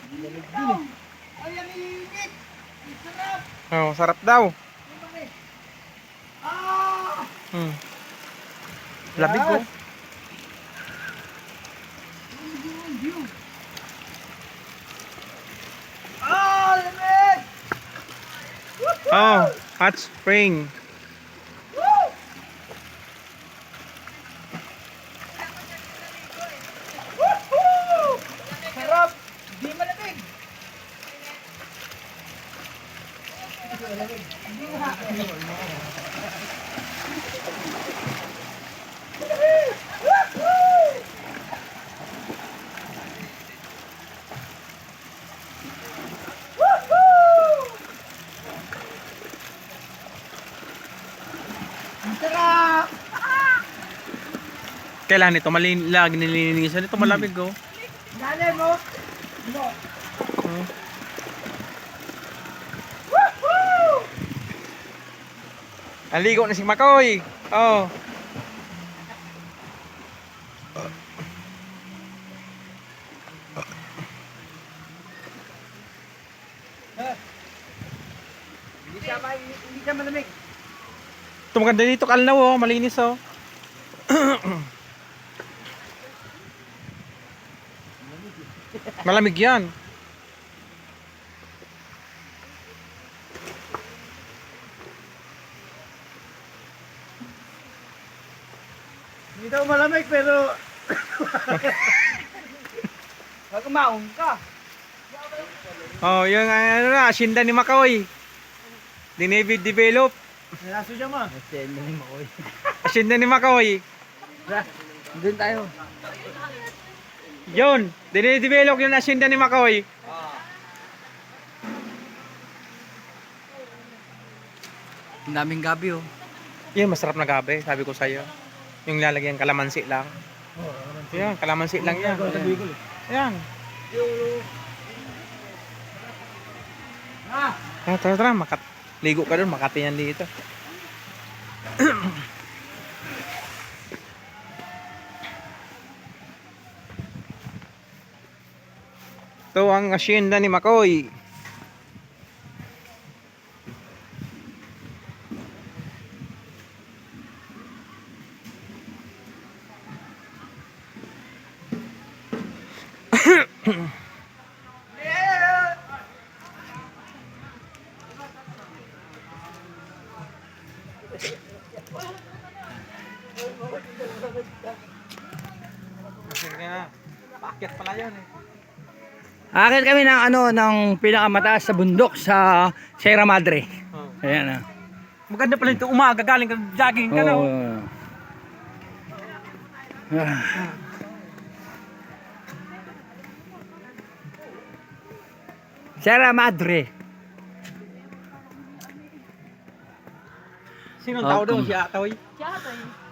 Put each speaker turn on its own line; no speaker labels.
Ay, ang init. Ang sarap.
Oh, sarap daw.
Ah!
Hmm. Labig ko.
Ah, lamig!
Oh, hot spring.
Woo! Woohoo! Sarap! Di malamig! Hindi nga. Woohoo! Woohoo! Ang sarap!
Kailan ito? Lagi nililinisan. Ito malamig oh.
Dali mo! Mo!
Hmm.
Woohoo!
Naligo na si Makoy. Oh.
Hindi siya malamig.
Ito maganda dito, kalnaw oh. Malinis oh. Malamig yan.
Hindi daw malamig pero wag maong ka.
Oh, yung ano na, asyenda ni Makoy. Develop.
Nalaso siya mo. Asyenda ni Makoy.
Asyenda ni Makoy.
Doon tayo.
Yun, dinidevelop yung asyenda ni Makoy.
Ang daming gabi oh.
Yan, masarap na gabi, sabi ko sa'yo. Yung lalagyan kalamansi lang. Yan, kalamansi lang yan. Yan. Tara, ligo ka doon, Makati yan dito. Ito ang asyenda ni Makoy. Paakyat pala yun eh.
Akit kami ng ng pinakamataas sa bundok sa Sierra Madre.
Oh.
Ayan ah.
Maganda pala ito, umaga galing ka jogging ka na.
Oo.
Oh.
Sierra Madre.
Sinong tao doon? Si Atoy?
Si Atoy.